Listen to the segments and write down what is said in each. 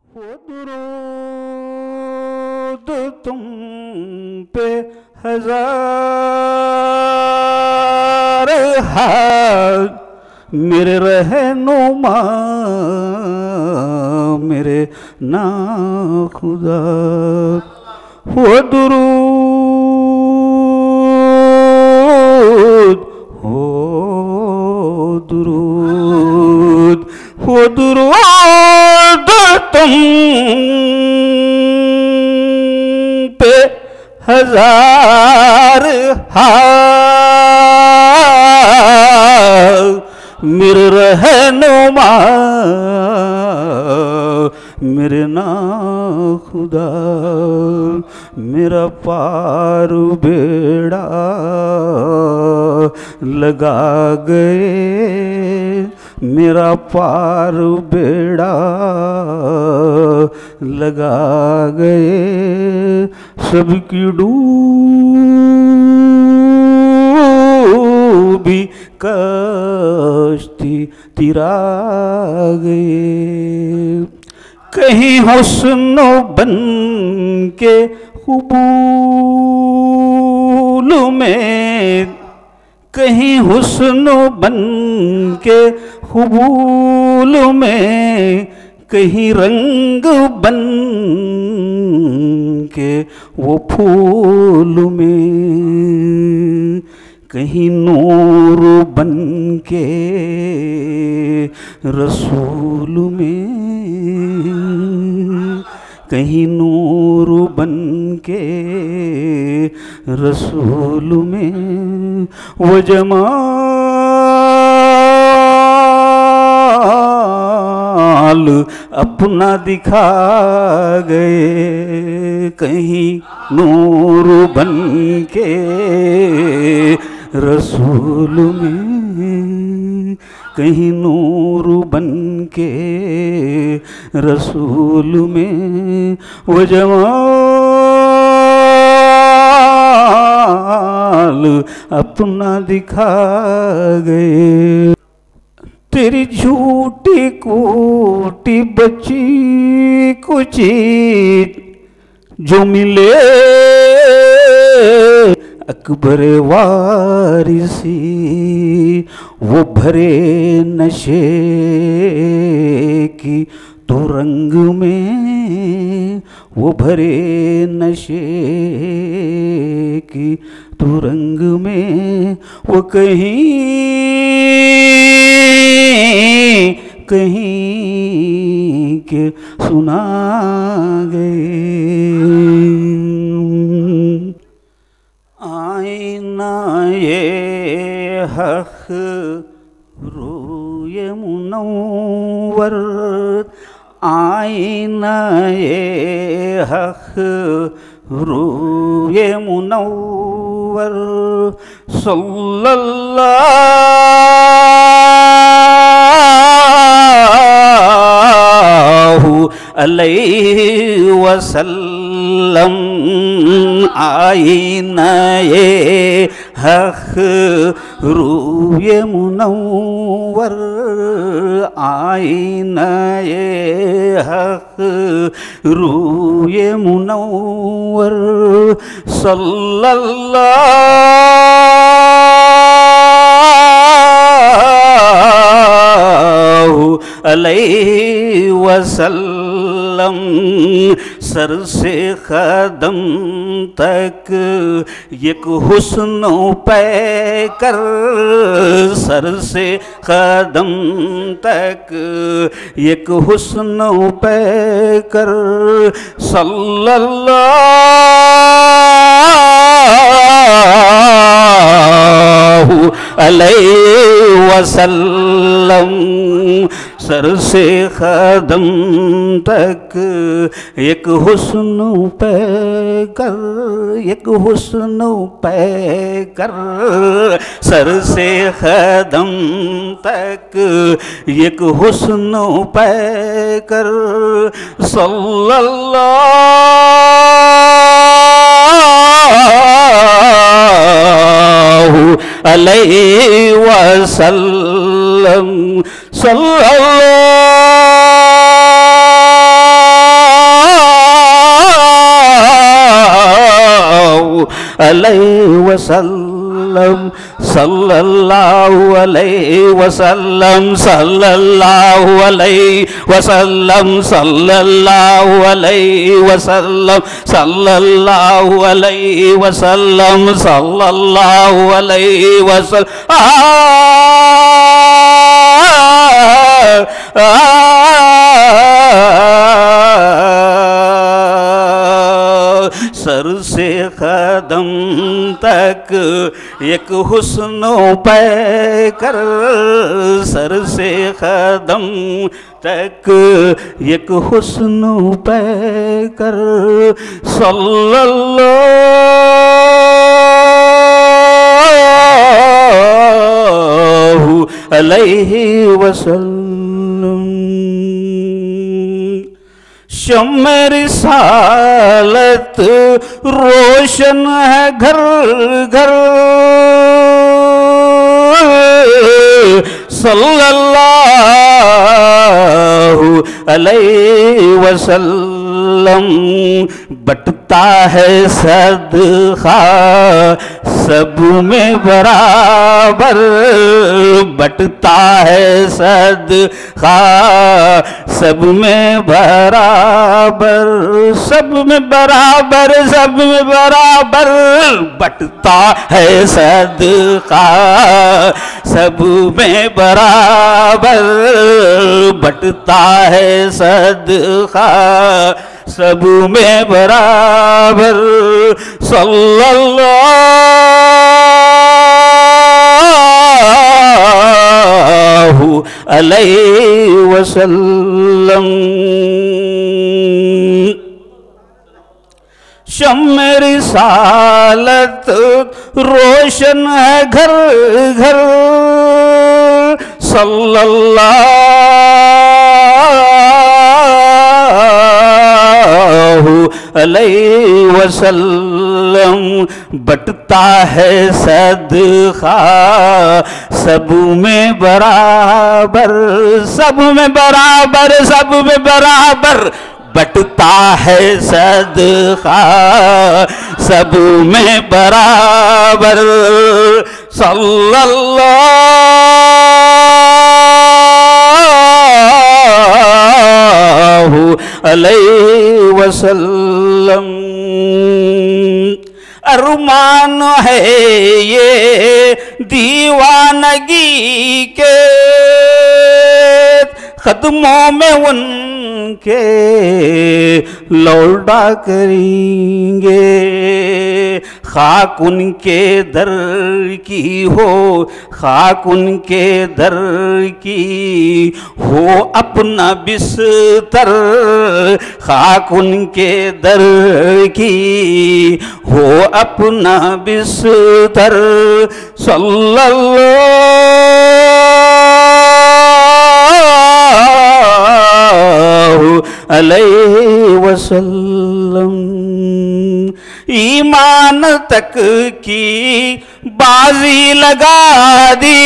وہ درود تم پہ ہزار ہاتھ میرے رہنما میرے ناخدا وہ درود ہو درود وہ درود تم پہ ہزار ہاتھ میرے رہنما میرے ناخدا میرا پار بیڑا لگا گئے میرا پار بیڑا لگا گئے سب کی ڈوبی کشتی تیرا گئے کہیں حسن بن کے قبول میں کہیں حسن بن کے قبول میں کہیں رنگ بن کے وہ پھول میں کہیں نور بن کے رسول میں کہیں نور بن کے رسول میں وہ جمال اپنا دکھا گئے کہیں نور بن کے رسول میں کہیں نور بن کے رسول میں وہ جمال اپنا دکھا گئے تیری جھوٹی کوٹی بچی کچی جو ملے اکبر وارثی وہ بھرے نشے کی تو رنگ میں وہ بھرے نشے کی تو رنگ میں وہ کہیں کے سنا گئے آئینہ یہ حق روئے منور آئینہ یہ حق روئے منور صلی اللہ علیہ وسلم آئینہ یہ حق روئے منور آئینہ یہ حق روئے منور صلی اللہ علیہ وسلم سر سے قدم تک یک حسن پے کر سر سے قدم تک یک حسن پے کر صلی اللہ علیہ وسلم سر سے قدم تک ایک حسن پے کر ایک حسن پے کر سر سے قدم تک ایک حسن پے کر صلی اللہ علیہ وسلم صلی اللہ علیہ وسلم صلی اللہ علیہ وسلم صلی اللہ علیہ وسلم صلی اللہ علیہ وسلم صلی اللہ علیہ وسلم صلی اللہ علیہ وسلم سر سے قدم تک ایک حسن پے کر سر سے قدم تک ایک حسن پے کر صلی اللہ علیہ وسلم شمع رسالت روشن ہے گھر گھر صلی اللہ علیہ وسلم بٹتا ہے صدقہ سب میں برابر بٹتا ہے صدقہ سب میں برابر سب میں برابر سب میں برابر بٹتا ہے صدقہ سب میں برابر بٹتا ہے صدقہ سب میں برابر صلی اللہ علیہ وسلم شمع رسالت روشن ہے گھر گھر صلی اللہ علیہ وسلم بٹتا ہے صدقہ سب میں برابر سب میں برابر سب میں برابر بٹتا ہے صدقہ سب میں برابر صلی اللہ علیہ وسلم ارمان ہے یہ دیوانگی کے قدموں میں ان کے لوٹا کریں گے خاک ان کے در کی ہو خاک ان کے در کی ہو اپنا بستر خاک ان کے در کی ہو اپنا بستر صلی اللہ علیہ وسلم ایمان تک کی بازی لگا دی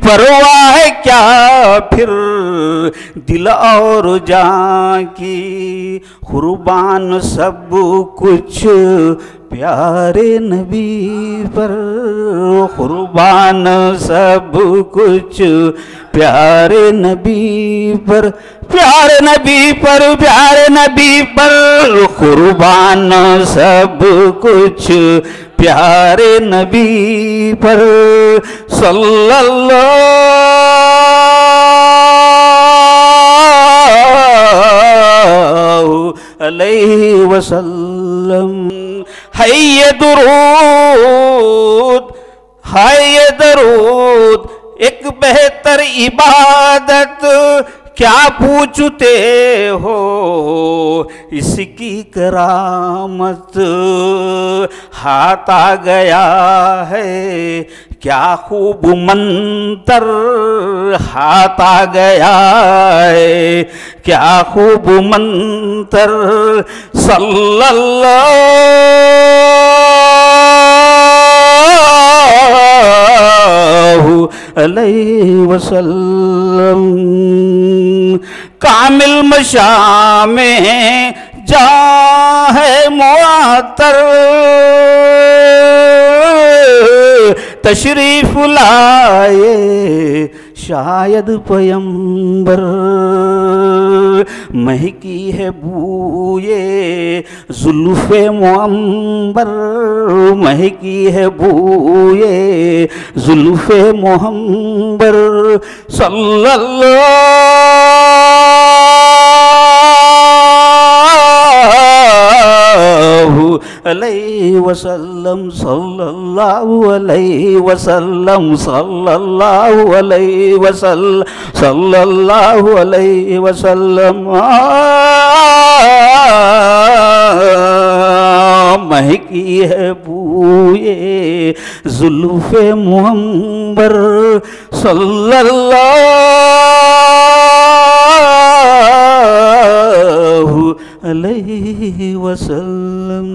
پرواہ کیا پھر دل اور جان کی قربان سب کچھ پیارے نبی پر قربان سب کچھ پیارے نبی پر پیارے نبی پر پیارے نبی پر قربان سب کچھ پیارے نبی پر صلی اللہ علیہ وسلم ہے یہ درود ایک بہتر عبادت کیا پوچھتے ہو اس کی کرامت ہاتھ آ گیا ہے کیا خوب منتر ہاتھ آ گیا ہے کیا خوب منتر صلی اللہ علیہ وسلم کامل مشام میں جہاں ہے معطر تشریف لائے شاید پیمبر مہکی ہے بوئے زلف معمبر مہکی ہے بوئے زلف معمبر صلی اللہ علیہ وسلم صلی اللہ علیہ وسلم صلی اللہ علیہ وسلم صلی اللہ علیہ وسلم مہکی ہے بوئے زلف معمبر صلی اللہ علیہ وسلم. علیہ وسلم.